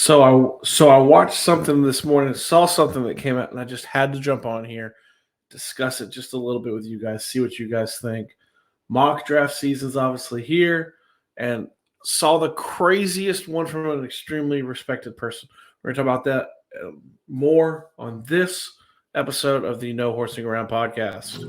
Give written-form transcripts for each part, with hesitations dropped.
So I watched something this morning, saw something that came out, and I just had to jump on here, discuss it just a little bit with you guys, see what you guys think. Mock draft season's obviously here, and saw the craziest one from an extremely respected person. We're gonna talk about that more on this episode of the No Horsing Around podcast.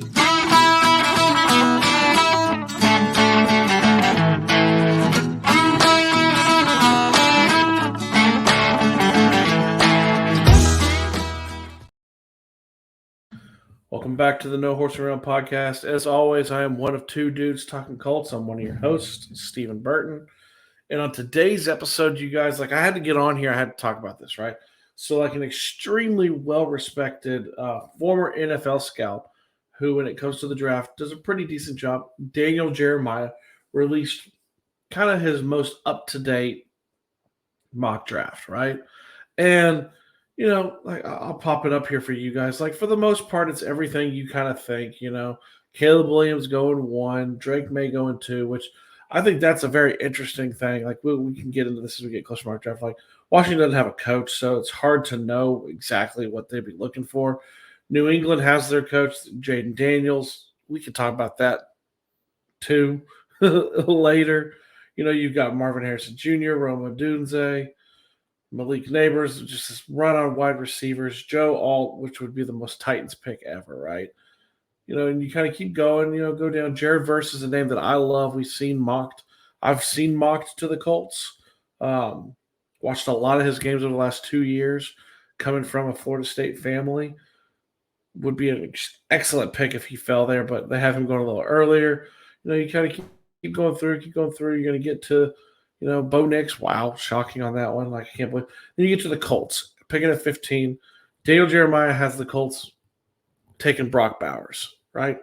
Welcome back to the No Horse Around podcast. As always, I am one of two dudes talking Colts. I'm one of your hosts, Stephen Burton. And on today's episode, you guys, I had to get on here. I had to talk about this, right? So, an extremely well-respected former NFL scout who, when it comes to the draft, does a pretty decent job. Daniel Jeremiah released kind of his most up-to-date mock draft, right? And I'll pop it up here for you guys. For the most part, it's everything you kind of think. Caleb Williams going 1, Drake May going 2, which I think that's a very interesting thing. We can get into this as we get closer to mock draft. Washington doesn't have a coach, so it's hard to know exactly what they'd be looking for. New England has their coach, Jaden Daniels. We can talk about that too later. You've got Marvin Harrison Jr., Roma Dunze, Malik Neighbors, just this run on wide receivers, Joe Alt, which would be the most Titans pick ever, right? And you kind of keep going, go down. Jared Verse is a name that I love. I've seen mocked to the Colts. Watched a lot of his games over the last 2 years, coming from a Florida State family. Would be an excellent pick if he fell there, but they have him going a little earlier. You kind of keep going through. You're going to get to Bo Nix, wow, shocking on that one. I can't believe. Then you get to the Colts, picking at 15. Daniel Jeremiah has the Colts taking Brock Bowers, right?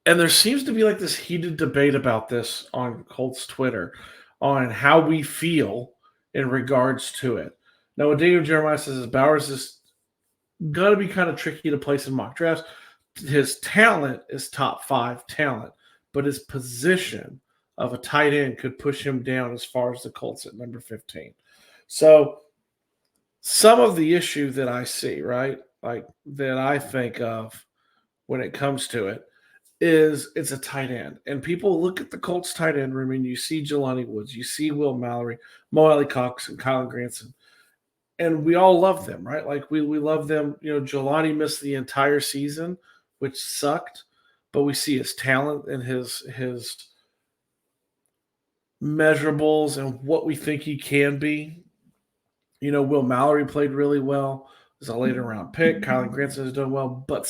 And there seems to be this heated debate about this on Colts Twitter on how we feel in regards to it. Now, what Daniel Jeremiah says is Bowers is going to be kind of tricky to place in mock drafts. His talent is top 5 talent, but his position of a tight end could push him down as far as the Colts at number 15. So some of the issue that I see, right, that I think of when it comes to it is it's a tight end. And people look at the Colts tight end room and you see Jelani Woods, you see Will Mallory, Mo Alley-Cox, and Kylan Granson. And we all love them, right? We love them. Jelani missed the entire season, which sucked, but we see his talent and his measurables and what we think he can be. Will Mallory played really well. It was a later round pick. Kylan Granson has done well, but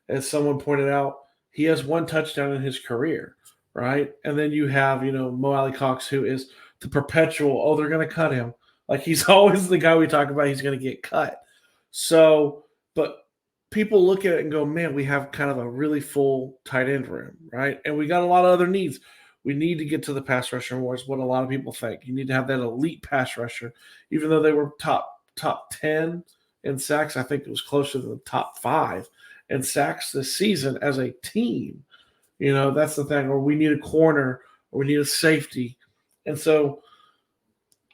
as someone pointed out, he has 1 touchdown in his career, right? And then you have Mo Alley-Cox, who is the perpetual. They're going to cut him. He's always the guy we talk about. He's going to get cut. So, but people look at it and go, man, we have kind of a really full tight end room, right? And we got a lot of other needs. We need to get to the pass rusher more is what a lot of people think. You need to have that elite pass rusher, even though they were top 10 in sacks. I think it was closer to the top 5 in sacks this season as a team. That's the thing. Or we need a corner, or we need a safety. And so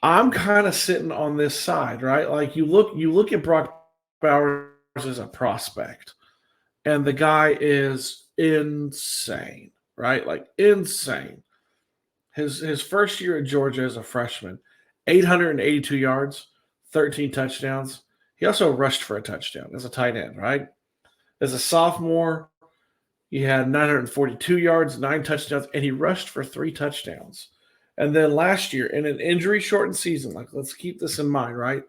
I'm kind of sitting on this side, right? You look at Brock Bowers as a prospect, and the guy is insane. Right? Insane. His first year at Georgia as a freshman, 882 yards, 13 touchdowns. He also rushed for a touchdown as a tight end, right? As a sophomore, he had 942 yards, 9 touchdowns, and he rushed for 3 touchdowns. And then last year, in an injury-shortened season, let's keep this in mind, right?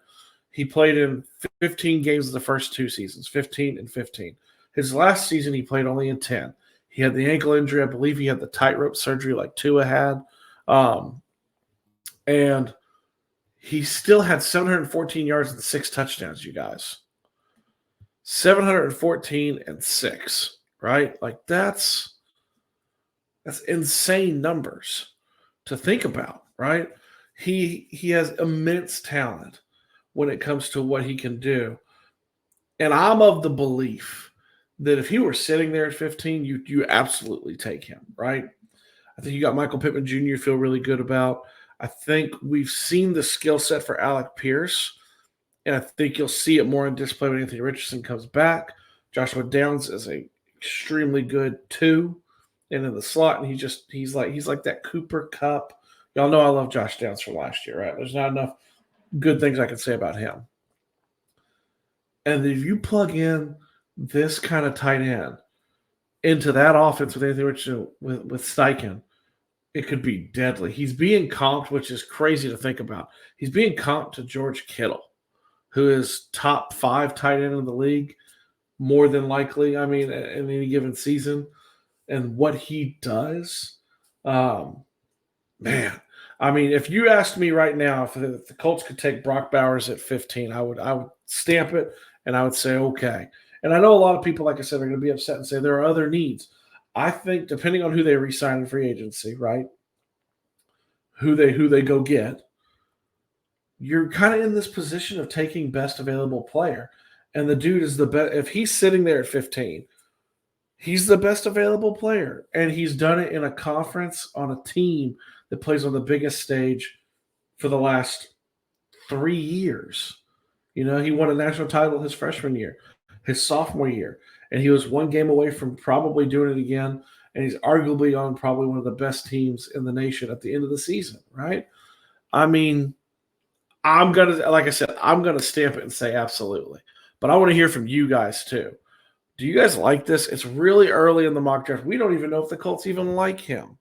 He played in 15 games of the first 2 seasons, 15 and 15. His last season, he played only in 10. He had the ankle injury. I believe he had the tightrope surgery Tua had. And he still had 714 yards and 6 touchdowns, you guys. 714 and 6, right? That's insane numbers to think about, right? He has immense talent when it comes to what he can do. And I'm of the belief that if he were sitting there at 15, you absolutely take him, right? I think you got Michael Pittman Jr. feel really good about. I think we've seen the skill set for Alec Pierce, and I think you'll see it more in display when Anthony Richardson comes back. Joshua Downs is a extremely good 2 and in the slot, and he's like that Cooper Cup. Y'all know I love Josh Downs from last year, right? There's not enough good things I can say about him. And if you plug in this kind of tight end into that offense with Anthony Richardson with Steichen, it could be deadly. He's being comped, which is crazy to think about. He's being comped to George Kittle, who is top 5 tight end in the league, more than likely, I mean, in any given season. And what he does, man, I mean, if you asked me right now if the Colts could take Brock Bowers at 15, I would stamp it and I would say, okay. And I know a lot of people, like I said, are going to be upset and say there are other needs. I think depending on who they re-sign in free agency, right, who they go get, you're kind of in this position of taking best available player. And the dude is the best. If he's sitting there at 15, he's the best available player. And he's done it in a conference on a team that plays on the biggest stage for the last 3 years. You know, he won a national title his freshman year, his sophomore year, and he was 1 game away from probably doing it again. And he's arguably on probably one of the best teams in the nation at the end of the season, right? I mean, I'm going to, like I said, I'm going to stamp it and say absolutely. But I want to hear from you guys too. Do you guys like this? It's really early in the mock draft. We don't even know if the Colts even like him.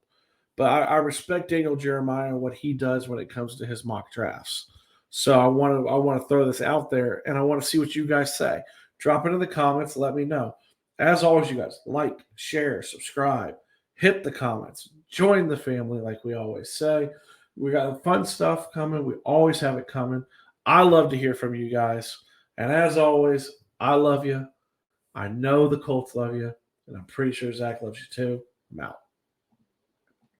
But I respect Daniel Jeremiah and what he does when it comes to his mock drafts. So I want to throw this out there, and I want to see what you guys say. Drop it in the comments. Let me know. As always, you guys, like, share, subscribe, hit the comments, join the family like we always say. We got fun stuff coming. We always have it coming. I love to hear from you guys. And as always, I love you. I know the Colts love you, and I'm pretty sure Zach loves you too. I'm out.